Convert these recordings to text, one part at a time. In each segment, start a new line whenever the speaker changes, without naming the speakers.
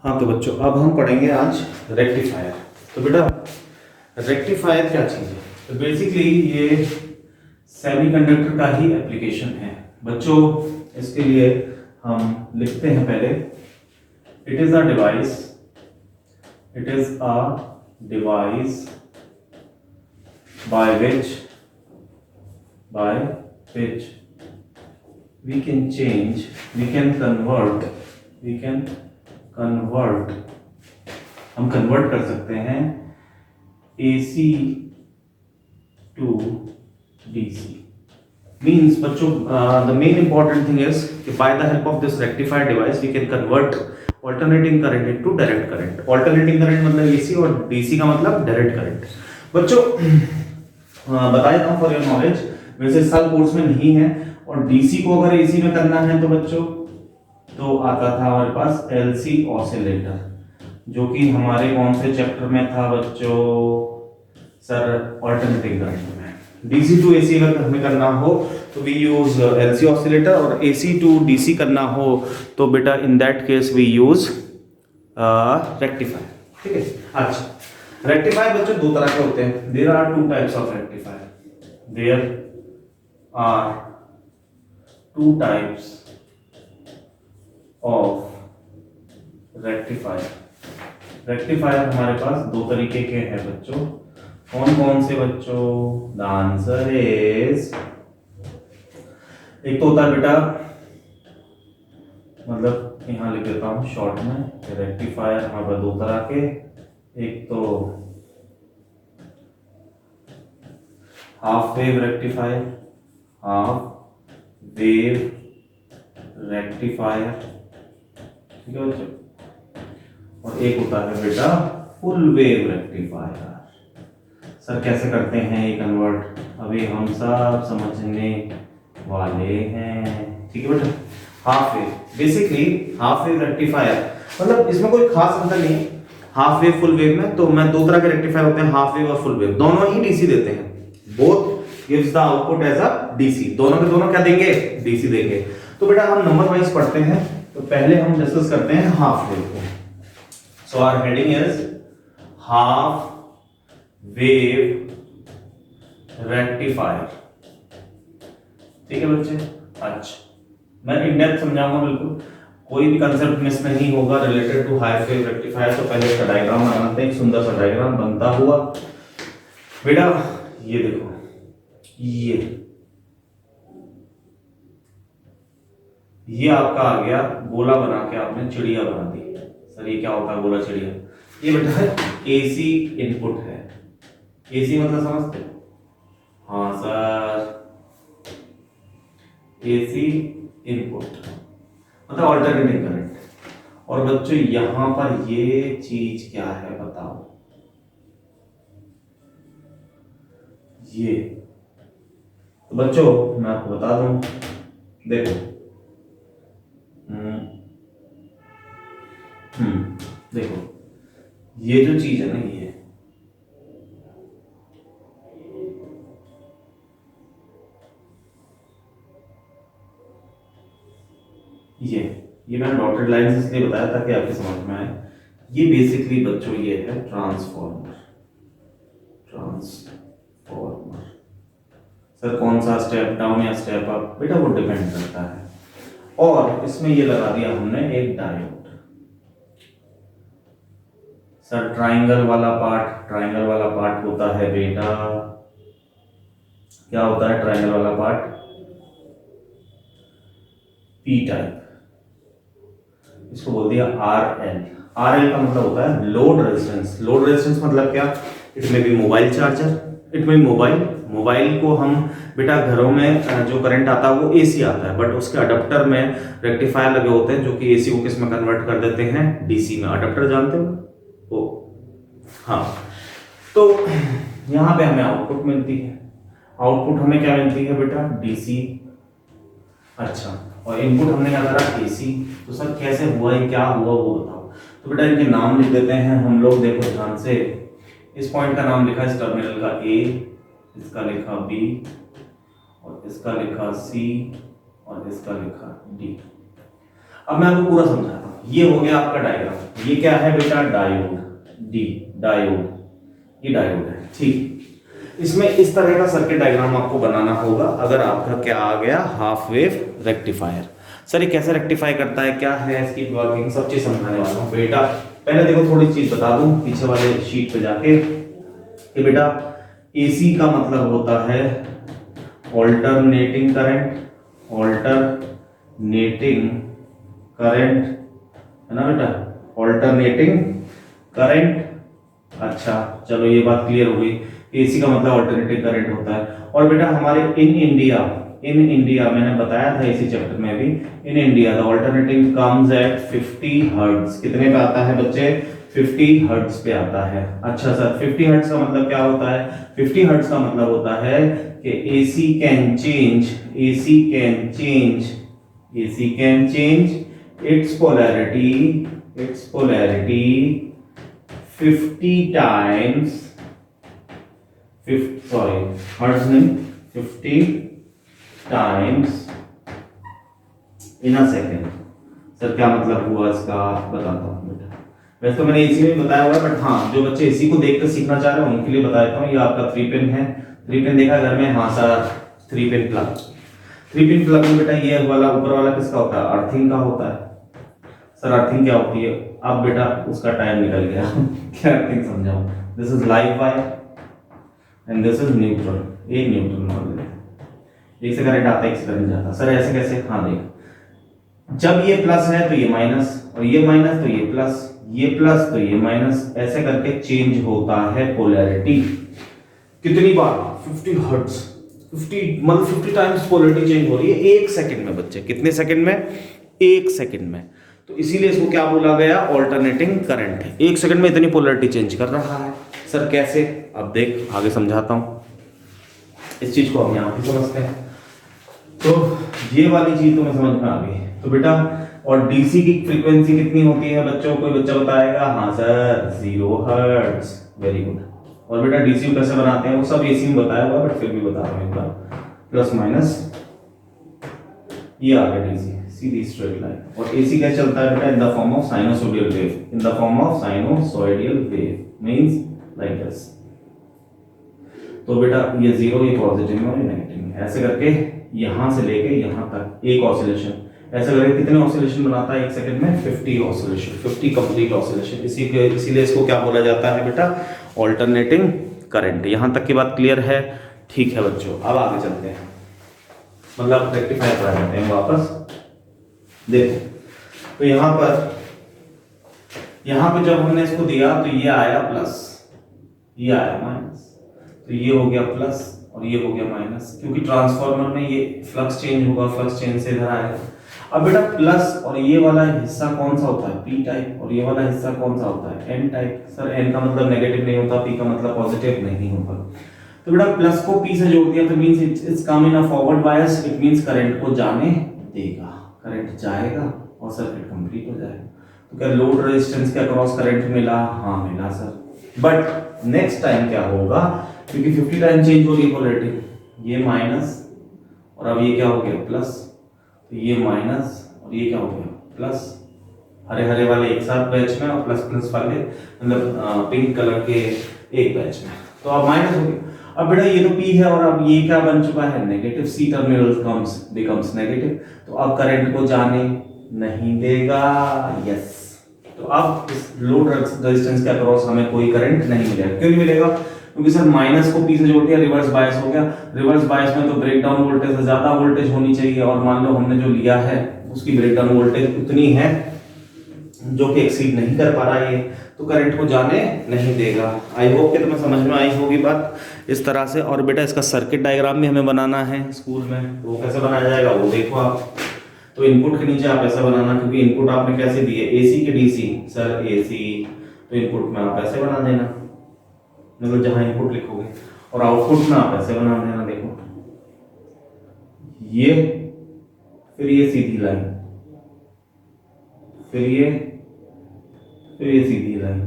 हाँ तो बच्चों अब हम पढ़ेंगे आज रेक्टिफायर। तो बेटा रेक्टिफायर क्या चीज़ है? तो बेसिकली ये सेमीकंडक्टर का ही एप्लीकेशन है बच्चों। इसके लिए हम लिखते हैं पहले, it is a device, it is a device by which we can change, we can convert, हम कन्वर्ट कर सकते हैं AC to DC। मीन्स बच्चों the main important thing is कि by the help of this rectifier device we can convert alternating current into direct current. Alternating current मतलब AC और DC का मतलब डायरेक्ट करंट। बच्चों बता देता हूँ फॉर योर नॉलेज, वैसे सब कोर्स में नहीं है, और DC को अगर AC में करना है तो बच्चों तो आता था हमारे पास LC ऑसिलेटर, जो कि हमारे कौन से चैप्टर में था बच्चों? सर ऑल्टरनेटिंग करंट में। DC टू AC अगर हमें करना हो तो वी यूज LC ऑसिलेटर, और AC टू DC करना हो तो बेटा in that case we use rectifier. ठीक है। अच्छा, रेक्टिफायर बच्चों दो तरह के होते हैं। There are two types of rectifier, there are two types of rectifier. Rectifier हमारे पास दो तरीके के हैं बच्चों। कौन कौन से बच्चों? द आंसर इज, एक तो होता है बेटा, मतलब यहां लिख देता हूं शॉर्ट में, रेक्टिफायर हमारे पास दो तरह के, एक तो half wave rectifier, half wave rectifier, ठीक है बच्चों, और एक होता है बेटा फुल वेव रेक्टिफायर। सर कैसे करते हैं ये कन्वर्ट, अभी हम सब समझने वाले हैं। ठीक है बेटा। Half wave, basically half wave rectifier मतलब इसमें कोई खास अंतर नहीं है हाफ वेव फुल वेव में। तो मैं दो तरह के रेक्टिफायर होते हैं, हाफ वेव और फुल वेव, दोनों ही डीसी देते हैं। Both gives the output as a DC, दोनों के दोनों क्या देंगे? डीसी देंगे। तो बेटा हम नंबर वाइज पढ़ते हैं, तो पहले हम डिस्कस करते हैं हाफ वेव को। So our heading is half wave rectifier. ठीक है बच्चे। अच्छा, मैं इन डेप्थ समझाऊंगा, बिल्कुल कोई भी कंसेप्ट मिस नहीं होगा related to half wave rectifier. तो पहले इसका डायग्राम बनाते हैं, एक सुंदर सा डायग्राम बनता हुआ। बेटा ये देखो, ये आपका आ गया गोला बना के आपने चिड़िया बना दी। सर ये क्या होता है गोला चिड़िया? ये बेटा है AC इनपुट है। AC मतलब समझते हो? हाँ सर, AC इनपुट मतलब ऑल्टरनेटिंग करंट। और बच्चों यहां पर ये चीज क्या है बताओ? ये तो बच्चों मैं आपको बता दूं, देखो देखो ये जो चीज है ना, ये मैंने डॉटेड लाइन से इसलिए बताया ताकि आपके समझ में आए। ये बेसिकली बच्चों ये है ट्रांसफॉर्मर। सर कौन सा स्टेप डाउन या स्टेप अप? बेटा वो डिपेंड करता है। और इसमें ये लगा दिया हमने एक डायोड। सर ट्राइंगल वाला पार्ट होता है बेटा, क्या होता है ट्राइंगल वाला पार्ट? पी टाइप, इसको बोल दिया RL। RL का मतलब होता है लोड रेजिस्टेंस। लोड रेजिस्टेंस मतलब क्या? इट में भी मोबाइल चार्जर, इट में मोबाइल को हम बेटा घरों में जो करंट आता है वो AC आता है, बट उसके अडेप्टर में रेक्टिफायर लगे होते हैं जो कि AC को किस में कन्वर्ट कर देते हैं? DC में। अडेप्टर जानते हो वो? हाँ। तो यहाँ पे हमें आउटपुट मिलती है। आउटपुट हमें क्या मिलती है बेटा? DC। अच्छा, और इनपुट हमने क्या करा? AC। तो सर कैसे हुआ, ये क्या हुआ वो बताओ। तो बेटा इनके नाम लिख देते हैं हम लोग, देखो ध्यान से। इस पॉइंट का नाम लिखा इस टर्मिनल का A, इसका लिखा B, और इसका लिखा C, और इसका लिखा D। अब मैं आपको पूरा समझाता हूँ। ये हो गया आपका डायग्राम। ये क्या है बेटा? डायोड, डी डायोड, ये डायोड है, ठीक। इसमें इस तरह का सर्किट डायग्राम आपको बनाना होगा अगर आपका क्या आ गया, हाफ वेव रेक्टिफायर। सर ये कैसे रेक्टिफाई करता है, क्या है इसकी वर्किंग, सब चीज समझाने वाला हूँ बेटा। पहले देखो थोड़ी चीज बता दूं पीछे वाले शीट पे जाके कि बेटा एसी का मतलब होता है ऑल्टरनेटिंग करंट, ऑल्टरनेटिंग करंट है ना बेटा, ऑल्टरनेटिंग करंट। अच्छा चलो ये बात क्लियर हो गई, एसी का मतलब ऑल्टरनेटिंग करंट होता है। और बेटा हमारे इन इंडिया मैंने बताया था इसी चैप्टर में भी, in India the alternating comes at 50 hertz. कितने पे आता है बच्चे? 50 हर्ट्ज पे आता है। अच्छा सर 50 हर्ट्ज का मतलब क्या होता है? 50 हर्ट्ज का मतलब होता है कि AC can change its polarity 50 times, 50 times in a second। Sir क्या मतलब हुआ इसका, बताता हूँ बेटा। वैसे तो मैंने एसी में बताया हुआ है, बट हाँ जो बच्चे एसी को देखकर सीखना चाह रहे हैं उनके लिए बता देता हूँ। ये आपका 3 पिन है, 3 पिन देखा घर में? हाँ sir 3 pin plug. 3 pin plug में बेटा ये वाला ऊपर वाला किसका होता है? अर्थिंग का होता है। सर अर्थिंग क्या होती है? अब बेटा उसका टाइम निकल गया क्या अर्थिंग समझाऊं? This is live wire and this is neutral. एक न्यूट्रल मान लेते, एक से करंट आता है एक से करंट जाता। सर ऐसे कैसे? हाँ देख, जब ये प्लस है तो ये माइनस, और ये माइनस तो ये प्लस, ये प्लस तो ये माइनस, ऐसे करके चेंज होता है पोलैरिटी। कितनी बार? 50 हर्ट्ज, 50 मतलब 50 टाइम्स पोलैरिटी चेंज हो रही है 1 सेकंड में बच्चे। कितने सेकंड में? 1 सेकंड में। तो इसीलिए इसको क्या बोला गया? ऑल्टरनेटिंग करंट है। 1 सेकंड में इतनी पोलैरिटी चेंज कर रहा है। सर कैसे? अब देख आगे समझाता हूं। इस चीज को हम यहां पे समझते हैं। तो ये वाली चीज तुम्हें समझ में आ गई तो बेटा, और डीसी की फ्रीक्वेंसी कितनी होती है बच्चों? कोई बच्चा बताएगा? हाँ सर 0 हर्ट्ज। Very good. और बेटा डीसी को कैसे बनाते हैं वो सब एसी में बताया हुआ, बट फिर भी बता रहा हूं एक बार। प्लस माइनस, ये आ गया डीसी, सीधी स्ट्रेट लाइन। और एसी कैसे चलता है बेटा? In the form of sinusoidal wave, in the form of sinusoidal wave means like this. तो बेटा ये 0, ये पॉजिटिव में और ये नेगेटिव में, ऐसे करके यहां से लेके यहां तक एक ऑसिलेशन, ऐसे करके कितने ऑसिलेशन बनाता है 1 सेकंड में? 50 ऑसिलेशन, 50 कंप्लीट ऑसिलेशन। इसीलिए इसको क्या बोला जाता है बेटा? Alternating current. यहां तक की बात क्लियर है? ठीक है बच्चों, अब आगे चलते हैं, मतलब रेक्टिफाई करा जाते हैं वापस। देखो तो यहां पे जब हमने इसको दिया तो ये आया प्लस, ये आया माइनस, तो ये हो गया प्लस और ये हो गया माइनस, क्योंकि ट्रांसफार्मर में ये फ्लक्स चेंज होगा, फ्लक्स चेंज से इधर आएगा। अब बेटा प्लस और ये वाला हिस्सा कौन सा होता है? P type. और ये वाला हिस्सा कौन सा होता है? N type. सर एन का मतलब नेगेटिव नहीं होता, पी का मतलब पॉजिटिव नहीं होता। तो बेटा प्लस को पी से जोड़ दिया तो means it's come in a forward bias, it means current को जाने देगा, करंट जाएगा और सर्किट कंप्लीट हो जाएगा। तो क्या लोड रेजिस्टेंस के अक्रॉस करंट मिला? हाँ मिला सर। बट नेक्स्ट टाइम क्या होगा, क्योंकि 50 टाइम चेंज हो रही है पोलैरिटी, ये माइनस और अब ये क्या हो गया प्लस, तो ये माइनस और ये क्या हो गया प्लस, हरे हरे वाले एक साथ बैच में और प्लस प्लस वाले मतलब पिंक कलर के एक बैच में, तो अब माइनस हो गया। अब बेटा ये तो P है और अब ये क्या बन चुका है? Negative. C terminal becomes negative, तो अब करंट को जाने नहीं देगा। यस, तो अब इस लोड रेजिस्टेंस के अक्रॉस हमें कोई करंट नहीं मिलेगा। क्यों नहीं मिलेगा? क्योंकि सर माइनस को P से जोड़ दिया, रिवर्स बायस हो गया। रिवर्स बायस में तो ब्रेकडाउन वोल्टेज से ज्यादा वोल्टेज होनी चाहिए, और मान लो हमने जो लिया है उसकी ब्रेकडाउन वोल्टेज उतनी है जो कि एक्सीड नहीं कर पा रहा है, तो करंट को जाने नहीं देगा। आई होप कि तुम्हें समझ में आई होगी बात इस तरह से। और बेटा इसका सर्किट डायग्राम भी हमें बनाना है स्कूल में, तो वो कैसे बनाया जाएगा वो देखो आप। तो इनपुट के नीचे आप ऐसा बनाना, क्योंकि इनपुट आपने कैसे दिए? एसी के डीसी। सर एसी, तो इनपुट में आप ऐसे बना देना, मतलब जहां इनपुट लिखोगे, और आउटपुट में आप ऐसे बना देना। देखो ये, फिर ये सीधी लाइन, फिर ये सीधी लाइन,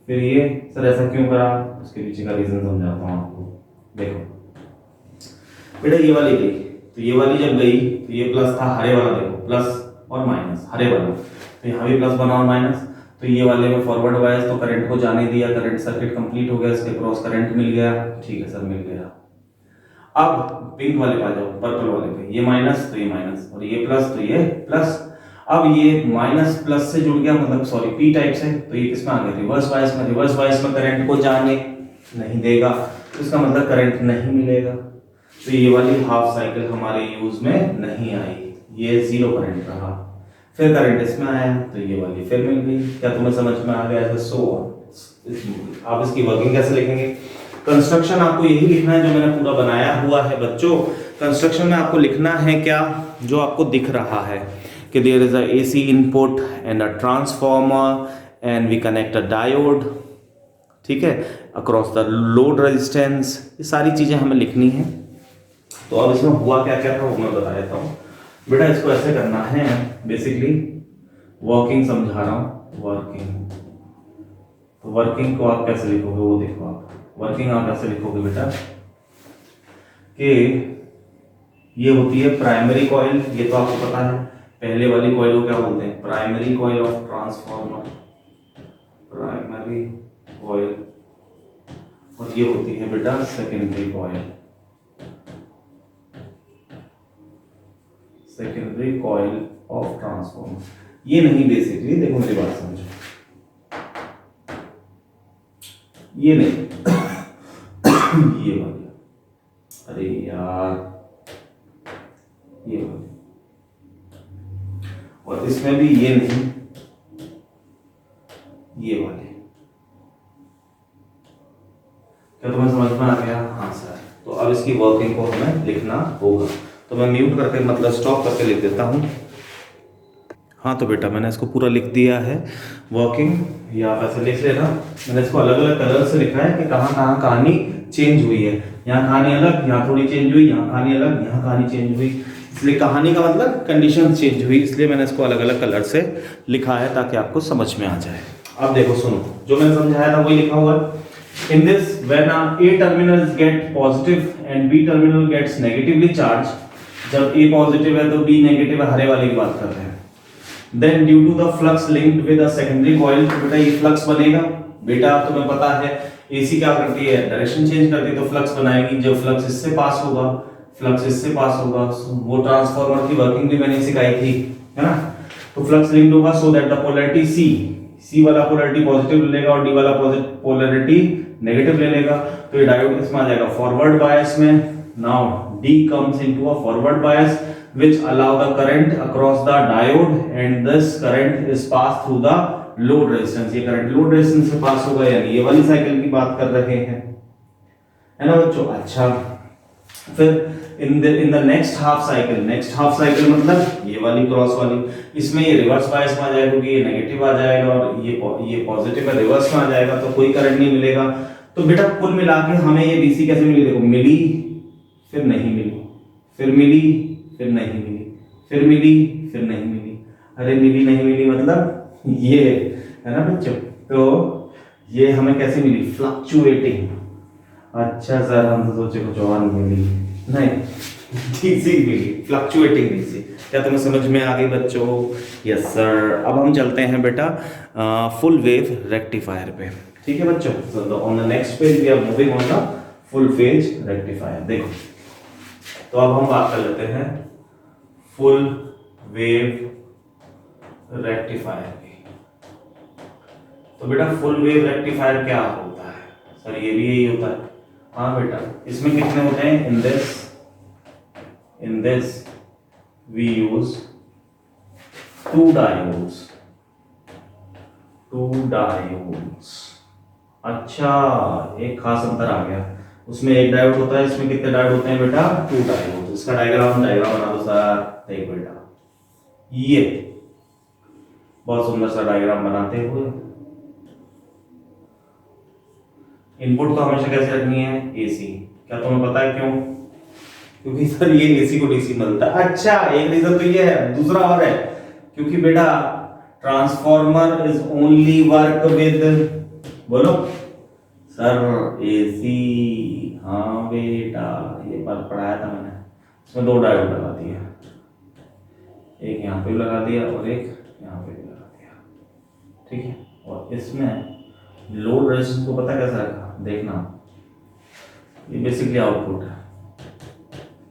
फिर ये। सर ऐसा क्यों करा? उसके पीछे का रीजन समझाता हूं आपको। देखो बेटा ये वाली गई, तो ये वाली जब गई तो ये प्लस था, हरे वाला देखो प्लस, और माइनस, हरे वाला, तो यहाँ भी प्लस बना और माइनस, तो ये वाले में फॉरवर्ड वाइज तो करंट को जाने दिया, करंट सर्किट कंप्लीट हो गया, इसके क्रॉस करंट मिल गया, ठीक है सर मिल गया। अब पिंक वाले पे आ जाओ, पर्पल वाले पे, ये माइनस तो ये माइनस और ये प्लस तो ये प्लस। अब ये माइनस प्लस से जुड़ गया, मतलब सॉरी पी टाइप से, तो ये किसमें आ गया, रिवर्स बायस में। रिवर्स बायस में करंट को जाने नहीं देगा, तो इसका मतलब करंट नहीं मिलेगा, तो ये वाली हाफ साइकिल हमारे यूज में नहीं आई, ये जीरो करंट रहा। फिर करंट इसमें आया तो ये वाली फिर मिल गई। क्या तुम्हें समझ में आ गया? ऐसा सो आप इसकी वर्किंग कैसे लिखेंगे? कंस्ट्रक्शन आपको यही लिखना है जो मैंने पूरा बनाया हुआ है बच्चों। कंस्ट्रक्शन में आपको लिखना है क्या, जो आपको दिख रहा है कि there is a AC input and a transformer and we connect a diode, ठीक है, अक्रॉस द लोड रेजिस्टेंस, ये सारी चीजें हमें लिखनी है। तो अब इसमें हुआ क्या क्या था वो मैं बता देता हूँ बेटा। इसको ऐसे करना है, बेसिकली वर्किंग समझा रहा हूँ, वर्किंग। तो वर्किंग को आप कैसे लिखोगे वो देखो, आप वर्किंग आप ऐसे लिखोगे बेटा कि ये होती है प्राइमरी कॉइल, ये तो आपको पता है, पहले वाली कॉइल को क्या बोलते हैं, primary coil of transformer, primary coil, और ये होती है बेटा secondary coil, secondary coil of transformer. ये नहीं, बेसिकली देखो मेरी बात समझो, ये नहीं ये वाली, अरे यार ये वाली, और इसमें भी ये नहीं, ये वाली। क्या तुम्हें समझ में आ गया? हाँ सर। तो अब इसकी वर्किंग को हमें लिखना होगा, तो मैं म्यूट करके मतलब स्टॉप करके लिख देता हूँ। हाँ तो बेटा मैंने इसको पूरा लिख दिया है वर्किंग, या आप ऐसे लिख लेना। मैंने इसको अलग अलग कलर से लिखा है कि कहाँ कहाँ कहानी चेंज हुई है, यहाँ कहानी अलग, यहाँ थोड़ी चेंज हुई, यहाँ कहानी अलग, यहाँ कहानी चेंज हुई, इसलिए कहानी का मतलब कंडीशन चेंज हुई, इसलिए मैंने इसको अलग अलग कलर से लिखा है ताकि आपको समझ में आ जाए। अब देखो सुनो, जो मैंने समझाया था वही लिखा हुआ है। In this, when A terminals get positive and B terminal gets negatively charged, जब A पॉजिटिव है तो B नेगेटिव है, हरे वाले की बात कर रहे हैं, then due to the flux linked with a secondary coil, तो बेटा ये फ्लक्स बनेगा। बेटा अब तुम्हें पता है AC क्या करती है, डायरेक्शन चेंज करती है, तो फ्लक्स बनाएगी। जब फ्लक्स इससे पास होगा, फ्लक्स इससे पास होगा, वो ट्रांसफार्मर की वर्किंग भी मैंने सिखाई थी, है ना। तो फ्लक्स लिंक्ड होगा so that the polarity C वाला पोलैरिटी पॉजिटिव ले लेगा और D वाला पोलैरिटी नेगेटिव ले लेगा, तो ये डायोड किसमें आ जाएगा, फॉरवर्ड बायस में। Now D comes into a forward bias which allow the current across the diode and this current is passed through the load resistance। ये करंट लोड रेजिस्टेंस से पास होगा, यानी ये वाली साइकिल की बात कर रहे हैं, है ना बच्चों। अच्छा, फिर in the next half cycle मतलब ये वाली क्रॉस वाली, इसमें ये रिवर्स बायस में आ जाएगा क्योंकि ये नेगेटिव आ जाएगा और ये पॉजिटिव है, रिवर्स में आ जाएगा तो कोई करंट नहीं मिलेगा। तो बेटा कुल मिला के हमें ये डीसी कैसे मिली, देखो मिली फिर नहीं मिली, फिर मिली फिर नहीं मिली, फिर मिली फिर नहीं मिली। अरे मिली नहीं मिली मतलब ये है ना बच्चों। तो ये हमें कैसे मिली, फ्लक्चुएटिंग। अच्छा सर हम तो सोचे कुछ और मिली, नहीं डीसी मिली, फ्लक्चुएटिंग डीसी। क्या तुम्हें समझ में आ गई बच्चों? Yes sir. अब हम चलते हैं बेटा फुल वेव रेक्टिफायर पे, ठीक है बच्चों। So on the next page we are moving on the full phase rectifier. देखो तो अब हम बात कर लेते हैं फुल वेव रेक्टिफायर की। तो बेटा फुल वेव रेक्टिफायर क्या होता है? सर ये भी यही होता है। हाँ बेटा, इसमें कितने होते हैं, in this we use two diodes. अच्छा, एक खास अंतर आ गया, उसमें एक डायोड होता है, इसमें कितने डायोड होते हैं बेटा, 2 डायोड। इसका डायग्राम बना दो सर, देख बेटा ये बहुत सुंदर सा डायग्राम बनाते हुए। इनपुट तो हमेशा कैसे रखनी है, एसी। क्या तुम्हें पता है क्यों? क्योंकि सर ये एसी को डीसी मिलता है। अच्छा, एक रीजन तो ये है, दूसरा और है, क्योंकि बेटा transformer is only work with, बोलो सर एसी। हाँ बेटा ये बात पढ़ाया था मैंने। इसमें 2 डायोड लगा दिए, एक यहाँ यहाँ पे भी लगा दिया और एक यहाँ पे भी लगा दिया, ठीक है। और इसमें लोड रेजिस्टेंस को पता कैसे रखा, देखना, ये बेसिकली आउटपुट है।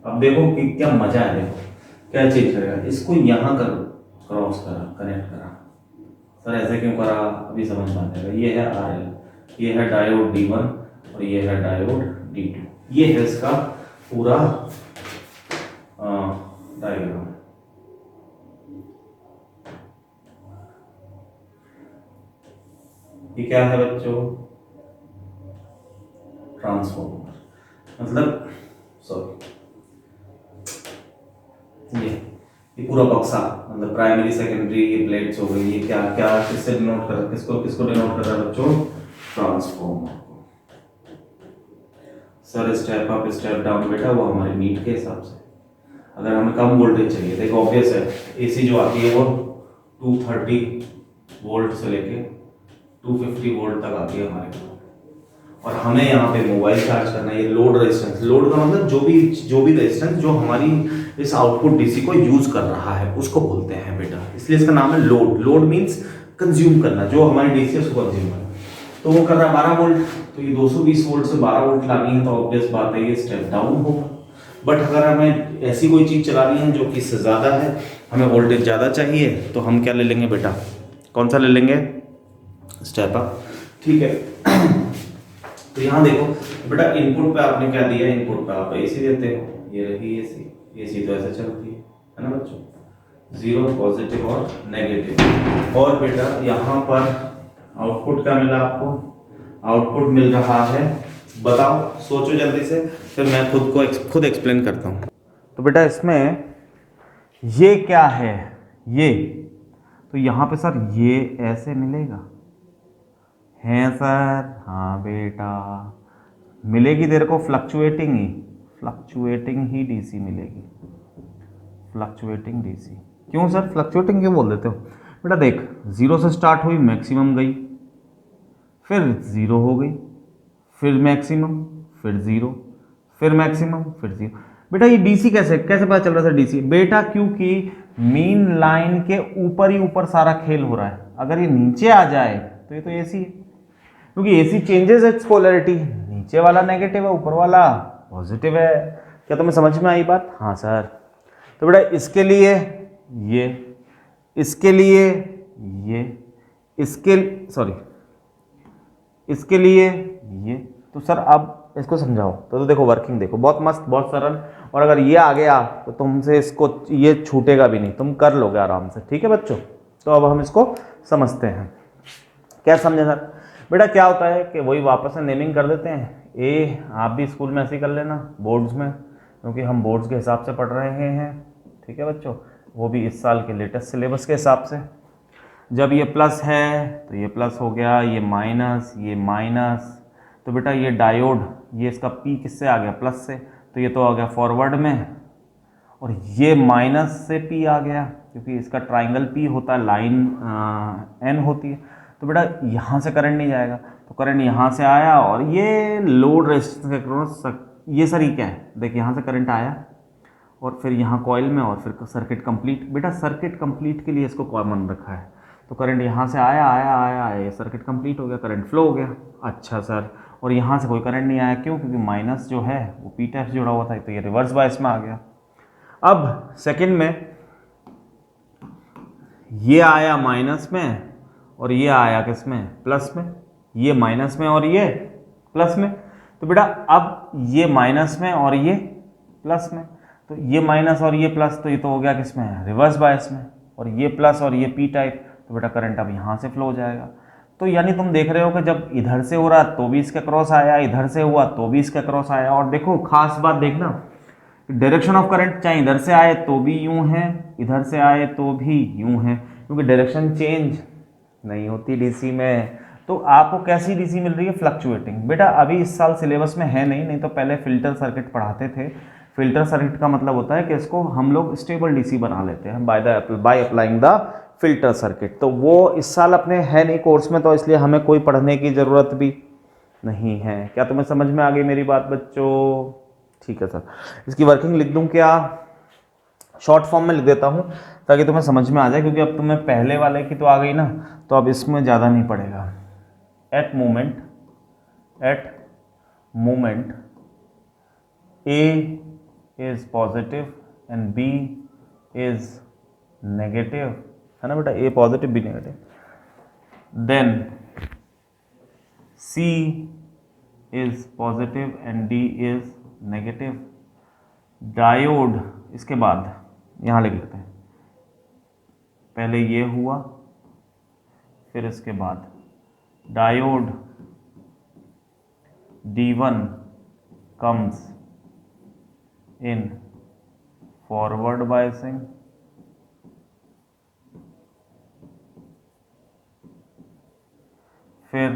अब देखो कि क्या मजा है, देखो क्या चीज करेगा, इसको यहाँ कर क्रॉस करा, कनेक्ट करा। सर ऐसे क्यों करा, अभी समझ में आ जाएगा। ये है RL, ये है डायोड D1 और ये है डायोड D2। ये है इसका पूरा डायग्राम। ये क्या है बच्चों, ट्रांसफॉर्मर, मतलब सॉरी ये पूरा बक्सा, मतलब प्राइमरी सेकेंडरी ये प्लेट्स हो गई, ये क्या क्या किससे डिनोट कर, किसको किसको डिनोट कर रहा है बच्चों, ट्रांसफॉर्मर को। Sir step up step down बेटा वो हमारे नीड के हिसाब से, अगर हमें कम वोल्टेज चाहिए, देखो ऑब्वियस है, एसी जो आती है वो 230 वोल्ट से लेके 250 वोल्ट तक आती है हमारे को, और हमें यहाँ पे मोबाइल चार्ज करना है। ये लोड रेजिस्टेंस, लोड का मतलब जो भी रेजिस्टेंस जो हमारी इस आउटपुट डीसी को यूज कर रहा है उसको बोलते हैं बेटा, इसलिए इसका नाम है लोड। लोड मींस कंज्यूम करना, जो हमारी डीसी है उसको कंज्यूम करना। तो वो कर रहा है 12 वोल्ट, तो ये 220 वोल्ट से 12 वोल्ट लानी है, तो ऑब्वियस बात है ये स्टेप डाउन होगा। बट अगर हमें ऐसी कोई चीज चलानी है जो कि इससे ज्यादा है, हमें वोल्टेज ज्यादा चाहिए, तो हम क्या ले लेंगे बेटा, कौन सा ले लेंगे, स्टेप अप, ठीक है। तो यहाँ देखो बेटा, इनपुट पे आपने क्या दिया, इनपुट पे आप एसी देते हो, ये रही एसी, एसी तो ऐसे चलती है ना बच्चों, 0 पॉजिटिव और नेगेटिव। और बेटा यहाँ पर आउटपुट क्या मिला आपको, आउटपुट मिल रहा है, बताओ सोचो जल्दी से, फिर मैं खुद एक्सप्लेन करता हूँ। तो बेटा इसमें ये क्या है, ये तो यहाँ पे सर ये ऐसे मिलेगा, हैं सर, हाँ बेटा मिलेगी तेरे को, फ्लक्चुएटिंग ही डीसी मिलेगी, फ्लक्चुएटिंग डीसी। क्यों सर फ्लक्चुएटिंग क्यों बोल देते हो बेटा, देख 0 से स्टार्ट हुई, मैक्सिमम गई, फिर 0 हो गई, फिर मैक्सिमम, फिर 0, फिर मैक्सिमम, फिर 0। बेटा ये डीसी कैसे पता चल रहा था डीसी, बेटा क्योंकि मेन लाइन के ऊपर ही ऊपर सारा खेल हो रहा है। अगर ये नीचे आ जाए तो ये तो एसी है, क्योंकि एसी चेंजेस इट्स पोलैरिटी, नीचे वाला नेगेटिव है, ऊपर वाला पॉजिटिव है। क्या तुम्हें समझ में आई बात, हाँ सर। तो बेटा इसके लिए ये, इसके लिए ये, इसके लिए ये, तो सर अब इसको समझाओ। तो देखो वर्किंग देखो, बहुत मस्त, बहुत सरल। और अगर ये आ गया तो तुमसे इसको ये छूटेगा भी नहीं, तुम कर लोगे आराम से, ठीक है बच्चों। तो अब हम इसको समझते हैं, क्या समझे सर। बेटा क्या होता है कि वही वापस से नेमिंग कर देते हैं, ए आप भी स्कूल में ऐसे ही कर लेना बोर्ड्स में, क्योंकि हम बोर्ड्स के हिसाब से पढ़ रहे हैं, ठीक है बच्चों, वो भी इस साल के लेटेस्ट सिलेबस के हिसाब से। जब ये प्लस है तो ये प्लस हो गया, ये माइनस, तो बेटा ये डायोड, ये इसका पी किससे आ गया, प्लस से, तो ये तो आ गया फॉरवर्ड में, और ये माइनस से पी आ गया, क्योंकि इसका ट्राइंगल पी होता है, लाइन एन होती है। तो बेटा यहाँ से करंट नहीं जाएगा, तो करंट यहाँ से आया, और ये लोड रेजिस्टेंस के क्रॉस, ये सर ये क्या है, देखिए यहाँ से करंट आया और फिर यहाँ कॉइल में, और फिर सर्किट कंप्लीट। बेटा सर्किट कंप्लीट के लिए इसको कॉमन रखा है, तो करंट यहाँ से आया, ये सर्किट कंप्लीट हो गया, करंट फ्लो हो गया। अच्छा सर, और यहाँ से कोई करंट नहीं आया, क्यों, क्योंकि माइनस जो है वो पी टाइप से जुड़ा हुआ था, तो ये रिवर्स बायस में आ गया। अब सेकंड में ये आया माइनस में, और ये आया किस में, प्लस में, ये माइनस में और ये प्लस में। तो बेटा अब ये माइनस में और ये प्लस में, तो ये माइनस और ये प्लस, तो ये तो हो गया किस में, रिवर्स बायस में, और ये प्लस और ये पी टाइप, तो बेटा करंट अब यहाँ से फ्लो हो जाएगा। तो यानी तुम देख रहे हो कि जब इधर से हो रहा तो भी इसका क्रॉस आया, इधर से हुआ तो भी इसका क्रॉस आया। और देखो खास बात देखना, डायरेक्शन ऑफ करंट चाहे इधर से आए तो भी यूं है, इधर से आए तो भी यूं है, क्योंकि डायरेक्शन चेंज नहीं होती डीसी में। तो आपको कैसी डीसी मिल रही है, फ्लक्चुएटिंग। बेटा अभी इस साल सिलेबस में है नहीं तो पहले फिल्टर सर्किट पढ़ाते थे। फिल्टर सर्किट का मतलब होता है कि इसको हम लोग स्टेबल डीसी बना लेते हैं by applying the filter circuit. तो वो इस साल अपने है नहीं कोर्स में, तो इसलिए हमें कोई पढ़ने की ज़रूरत भी नहीं है। क्या तुम्हें समझ में आ गई मेरी बात बच्चों? ठीक है सर, इसकी वर्किंग लिख दूं क्या? शॉर्ट फॉर्म में लिख देता हूँ ताकि तुम्हें समझ में आ जाए, क्योंकि अब तुम्हें पहले वाले की तो आ गई ना, तो अब इसमें ज़्यादा नहीं पड़ेगा। At moment A is positive and B is negative, है ना बेटा, A positive B negative, then C is positive and D is negative, diode, इसके बाद यहाँ लिख लेते हैं, पहले ये हुआ फिर इसके बाद diode D1 comes in forward biasing, फिर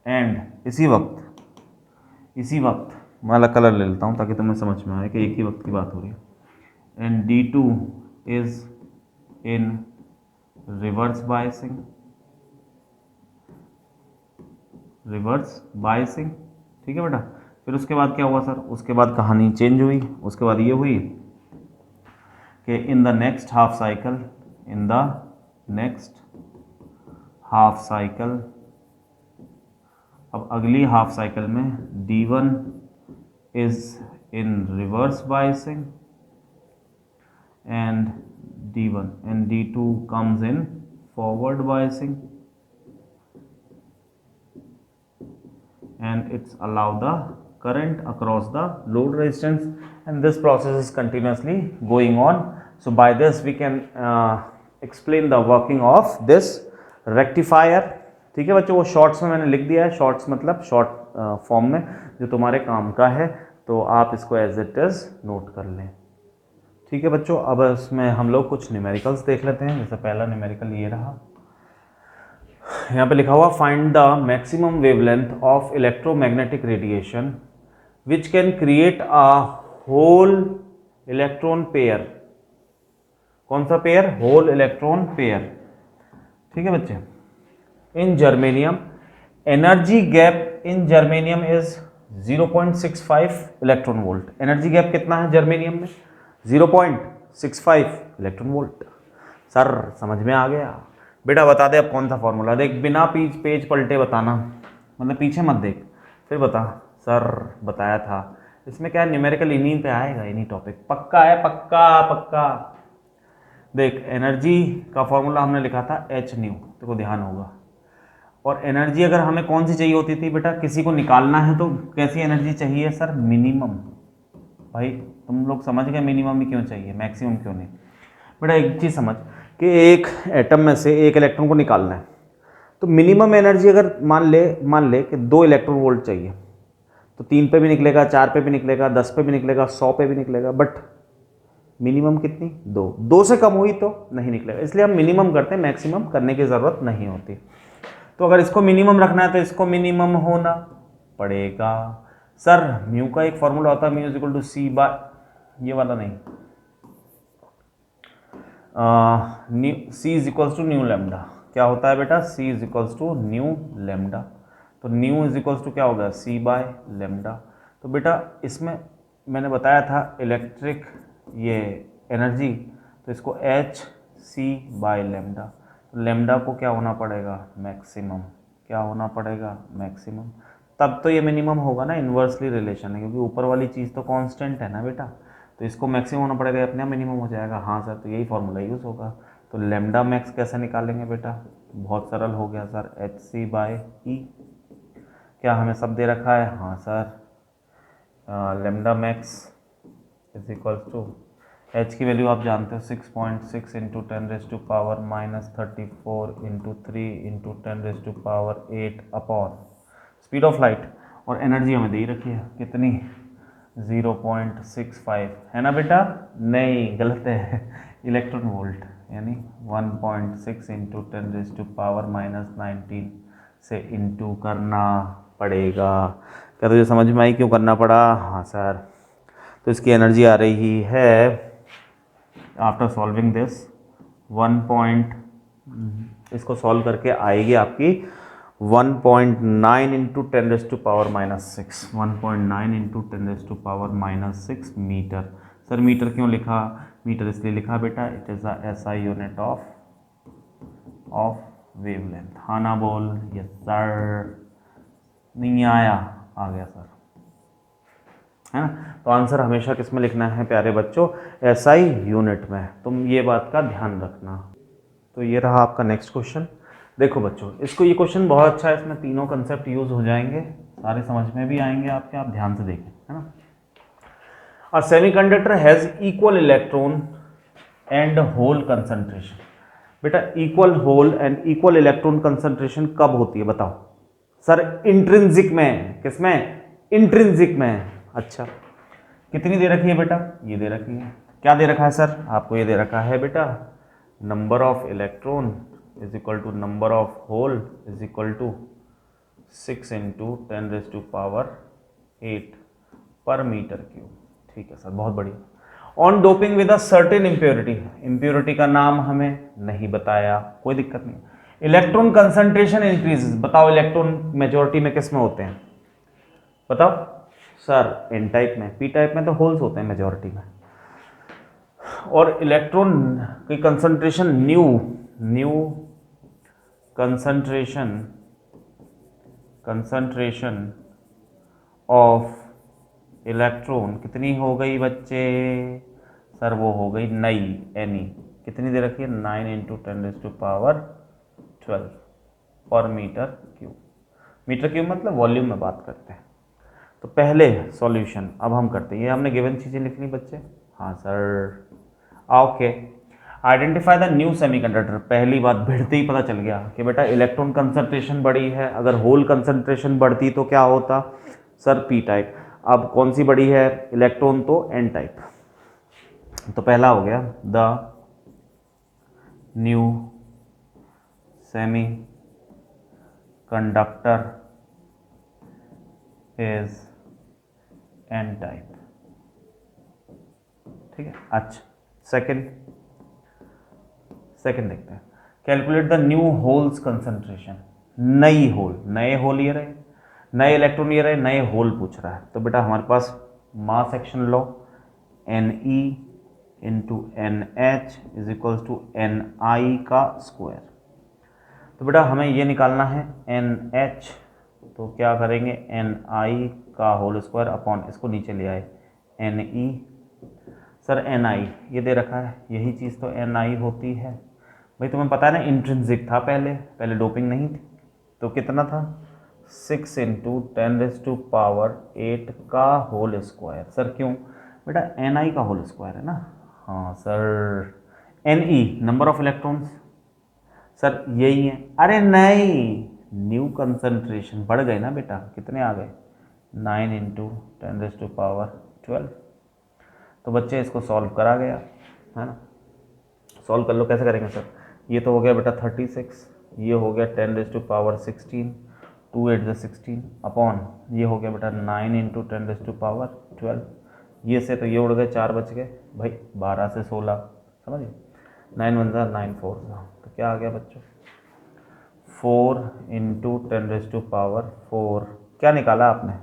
एंड इसी वक्त मैं अलग कलर ले लेता हूँ ताकि तुम्हें समझ में आए कि एक ही वक्त की बात हो रही है, and D2 is in reverse biasing, ठीक है बेटा। फिर उसके बाद क्या हुआ सर, उसके बाद कहानी चेंज हुई, उसके बाद ये हुई कि in the next half cycle, अब अगली हाफ साइकिल में D1 is in reverse biasing and D2 comes in forward biasing and it's allow the current across the load resistance, and this process is continuously going on. So by this we can explain the working of this rectifier, ठीक है बच्चों। वो shorts में मैंने लिख दिया है, shorts मतलब शॉर्ट फॉर्म में जो तुम्हारे काम का है, तो आप इसको एज इट इज नोट कर लें, ठीक है बच्चों। अब इसमें हम लोग कुछ न्यूमेरिकल्स देख लेते हैं। जैसे पहला न्यूमेरिकल ये रहा, यहाँ पे लिखा हुआ find the maximum wavelength of electromagnetic radiation which can create a hole electron pair. कौन सा पेयर? होल इलेक्ट्रॉन पेयर, ठीक है बच्चे। In germanium energy gap in germanium is 0.65 electron volt. Energy gap कितना है जर्मेनियम में? 0.65 इलेक्ट्रॉन वोल्ट। सर समझ में आ गया बेटा, बता दे अब कौन सा फॉर्मूला। देख बिना पेज पलटे बताना, मतलब पीछे मत देख, फिर बता। सर बताया था, इसमें क्या न्यूमेरिकल इन्हीं पे आएगा, इन्हीं टॉपिक। पक्का है? पक्का। देख एनर्जी का फॉर्मूला हमने लिखा था एच न्यू, तेरे को ध्यान होगा। और एनर्जी अगर हमें कौन सी चाहिए होती थी बेटा, किसी को निकालना है तो कैसी एनर्जी चाहिए सर? मिनिमम। भाई तुम लोग समझ गए मिनिमम ही क्यों चाहिए, मैक्सिमम क्यों नहीं। बेटा एक चीज़ समझ कि एक एटम में से एक इलेक्ट्रॉन को निकालना है, तो मिनिमम एनर्जी अगर मान ले कि 2 इलेक्ट्रॉन वोल्ट चाहिए, तो 3 पे भी निकलेगा, 4 पे भी निकलेगा, 10 पे भी निकलेगा, 100 पे भी निकलेगा, बट मिनिमम कितनी? 2 से कम हुई तो नहीं निकलेगा। इसलिए हम मिनिमम करते हैं, मैक्सिमम करने की ज़रूरत नहीं होती। तो अगर इसको मिनिमम रखना है तो इसको मिनिमम होना पड़ेगा। सर म्यू का एक फॉर्मूला होता है, mu is equal to c by, ये वाला नहीं, c is equals to nu lambda. क्या होता है बेटा? C is equals to nu lambda. तो न्यू इज इक्वल्स टू क्या होगा? C by lambda. तो बेटा इसमें मैंने बताया था इलेक्ट्रिक ये एनर्जी, तो इसको h c by lambda. Lambda को क्या होना पड़ेगा? मैक्सिमम। क्या होना पड़ेगा? मैक्सिमम। तब तो ये मिनिमम होगा ना, इन्वर्सली रिलेशन है, क्योंकि ऊपर वाली चीज़ तो कांस्टेंट है ना बेटा, तो इसको मैक्सिमम होना पड़ेगा, अपने आप मिनिमम हो जाएगा। हाँ सर, तो यही फॉर्मूला यूज़ होगा। तो लेमडा मैक्स कैसे निकालेंगे बेटा? बहुत सरल हो गया sir, h c by E. क्या हमें सब दे रखा है? हाँ sir, lambda max is equal to h की वैल्यू आप जानते हो 6.6 into 10⁻⁻34 into 3 into 10⁻8 upon speed of light. और एनर्जी हमें दे ही रखी है कितनी? 0.65 है ना बेटा? नहीं, गलत है, इलेक्ट्रॉन वोल्ट, यानी 1.6 इंटू 10⁻⁻19 से इंटू करना पड़ेगा। क्या तुझे समझ में आई क्यों करना पड़ा? हाँ सर। तो इसकी एनर्जी आ रही है आफ्टर सॉल्विंग दिस इसको सॉल्व करके आएगी आपकी 1.9 into 10⁻⁻6 1.9 into 10⁻⁻6 metre. Sir metre क्यों लिखा? मीटर इसलिए लिखा बेटा, it is the SI unit of wavelength. हाँ ना बोल? Yes sir. नहीं आया? आ गया सर, है ना। तो आंसर हमेशा किस में लिखना है प्यारे बच्चों? एसआई यूनिट में। तुम ये बात का ध्यान रखना। तो ये रहा आपका नेक्स्ट क्वेश्चन। देखो बच्चों, ये क्वेश्चन बहुत अच्छा है, इसमें तीनों कंसेप्ट यूज हो जाएंगे, सारे समझ में भी आएंगे आपके, आप ध्यान से देखें, है ना। A semiconductor has equal electron and hole concentration. बेटा equal hole and equal electron concentration कब होती है बताओ? सर इंट्रिंसिक में। किसमें? इंट्रिंसिक में। अच्छा, कितनी दे रखी है बेटा? ये दे रखी है। क्या दे रखा है सर? आपको ये दे रखा है बेटा, number of electron is equal to number of hole is equal to 6 into 10⁻8 per metre cube. ठीक है सर, बहुत बढ़िया। On doping with a certain impurity, impurity का नाम हमें नहीं बताया, कोई दिक्कत नहीं। इलेक्ट्रॉन कंसंट्रेशन इंक्रीजेस, बताओ इलेक्ट्रॉन मेजोरिटी में किस में होते हैं? बताओ सर, एन टाइप में। पी टाइप में तो होल्स होते हैं मेजोरिटी में। और इलेक्ट्रॉन की concentration new concentration of electron कितनी हो गई बच्चे? सर वो हो गई नई, एनी। कितनी दे रखी है? 9 इंटू 10⁻12 पर मीटर क्यूब। मीटर क्यूब मतलब वॉल्यूम में बात करते हैं। तो पहले सॉल्यूशन अब हम करते हैं, ये हमने गिवन चीज़ें लिखनी बच्चे। हाँ sir, okay. Identify the new semiconductor. पहली बात भिड़ते ही पता चल गया कि बेटा इलेक्ट्रॉन कंसंट्रेशन बढ़ी है, अगर होल कंसंट्रेशन बढ़ती तो क्या होता? Sir P type. अब कौन सी बढ़ी है? इलेक्ट्रॉन तो एन टाइप। तो पहला हो गया the new semi conductor is an type. ठीक है, अच्छा। सेकंड देखते हैं। Calculate the new holes concentration. नई होल, नए होल ये रहे, नए इलेक्ट्रॉन ये रहे, नए होल पूछ रहा है। तो बेटा हमारे पास mass action law, n e into n h is equals to n i का स्क्वायर। तो बेटा हमें ये निकालना है एन एच, तो क्या करेंगे? एन आई का होल स्क्वायर अपॉन, इसको नीचे ले आए, एन ई। सर एन आई ये दे रखा है, यही चीज़ तो एन आई होती है भाई। तुम्हें पता है ना इंट्रिंसिक था, पहले डोपिंग नहीं थी। तो कितना था? 6 इंटू 10⁻8 का होल स्क्वायर। सर क्यों? बेटा एन आई का होल स्क्वायर है ना। हाँ sir, N E number of electrons, sir यही है। अरे नहीं, न्यू कंसंट्रेशन बढ़ गए ना बेटा, कितने आ गए? 9 इंटू 10⁻12। तो बच्चे इसको सॉल्व करा गया, है ना। सॉल्व कर लो, कैसे करेंगे सर? ये तो हो गया बेटा 36, ये हो गया 10⁻16, 2 8 16 अपॉन, ये हो गया बेटा 9 इंटू 10⁻12। ये से तो ये उड़ गए, 4 बच गए भाई, 12 से 16, समझिए। 9 1 9 4, तो क्या आ गया बच्चों? 4 इंटू 10⁻4। क्या निकाला आपने?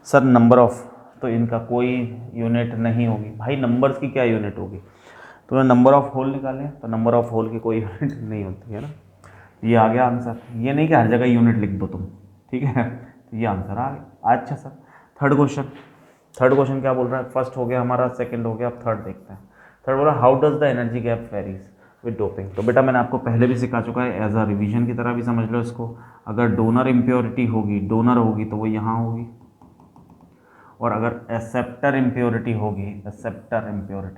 सर नंबर ऑफ, तो इनका कोई यूनिट नहीं होगी भाई, नंबर्स की क्या यूनिट होगी? तुमने नंबर ऑफ होल निकाले, तो नंबर ऑफ होल की कोई यूनिट नहीं होती है ना। ये आ गया आंसर। ये नहीं कि हर जगह यूनिट लिख दो तुम, ठीक है। तो ये आंसर आ गया। अच्छा सर, थर्ड क्वेश्चन क्या बोल रहा है? फर्स्ट हो गया हमारा, सेकंड हो गया, अब थर्ड देखते हैं। थर्ड बोला how does the energy gap varies with doping. तो बेटा मैंने आपको पहले भी सिखा चुका है, एज अ रिवीजन की तरह भी समझ लो इसको। अगर डोनर इम्प्योरिटी होगी, तो वो यहाँ होगी, और अगर एक्सेप्टर इम्प्योरिटी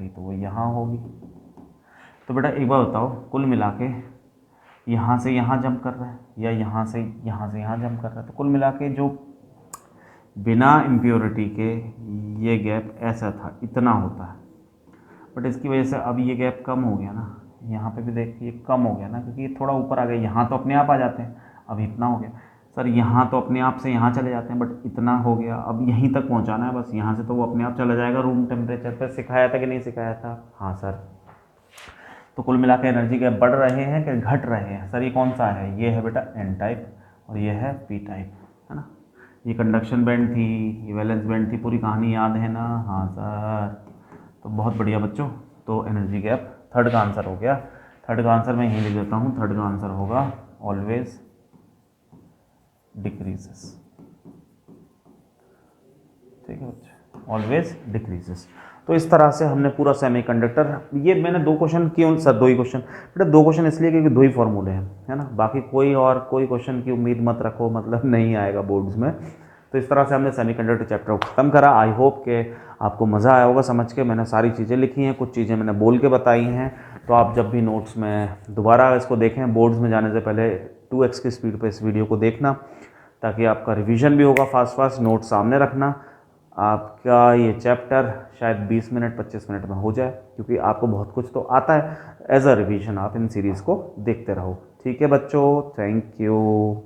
तो वो यहाँ होगी। तो बेटा एक बार बताओ, कुल मिला के यहाँ से यहाँ जंप कर रहा है, या यहाँ से यहाँ जंप कर रहा है, तो कुल मिला के जो बिना इम्प्योरिटी के ये गैप ऐसा था, इतना होता है। बट इसकी वजह से अब ये गैप कम हो गया ना, यहाँ पे भी देखिए कम हो गया ना, क्योंकि ये थोड़ा ऊपर आ गया। यहाँ तो अपने आप आ जाते हैं, अब इतना हो गया। सर यहाँ तो अपने आप से यहाँ चले जाते हैं, बट इतना हो गया, अब यहीं तक पहुँचाना है बस। यहाँ से तो वो अपने आप चला जाएगा रूम टेम्परेचर पर। सिखाया था कि नहीं सिखाया था? हाँ सर। तो कुल मिला के एनर्जी गैप बढ़ रहे हैं कि घट रहे हैं? सर ये कौन सा है? ये है बेटा एन टाइप, और ये है पी टाइप, है ना। ये कंडक्शन बैंड थी, ये वैलेंस बैंड थी, पूरी कहानी याद है ना? हाँ सर। तो बहुत बढ़िया बच्चों, तो एनर्जी गैप थर्ड का आंसर हो गया। थर्ड का आंसर मैं यहीं लिख देता हूँ, थर्ड का आंसर होगा ऑलवेज डिक्रीजेस। ठीक है बच्चे, ऑलवेज डिक्रीजेस। तो इस तरह से हमने पूरा सेमीकंडक्टर, ये मैंने दो क्वेश्चन क्यों सर, दो ही क्वेश्चन बेटा, दो क्वेश्चन इसलिए क्योंकि दो ही फॉर्मूले हैं, है ना, बाकी कोई और कोई क्वेश्चन की उम्मीद मत रखो, मतलब नहीं आएगा बोर्ड्स में। तो इस तरह से हमने सेमीकंडक्टर चैप्टर को ख़त्म करा। आई होप कि आपको मज़ा आया होगा समझ के। मैंने सारी चीज़ें लिखी हैं, कुछ चीज़ें मैंने बोल के बताई हैं। तो आप जब भी नोट्स में दोबारा इसको देखें, बोर्ड्स में जाने से पहले 2x की स्पीड पर इस वीडियो को देखना, ताकि आपका रिवीजन भी होगा फास्ट फास्ट। नोट सामने रखना। आपका ये चैप्टर शायद 20 मिनट 25 मिनट में हो जाए, क्योंकि आपको बहुत कुछ तो आता है। एज अ रिवीजन आप इन सीरीज़ को देखते रहो। ठीक है बच्चों, थैंक यू।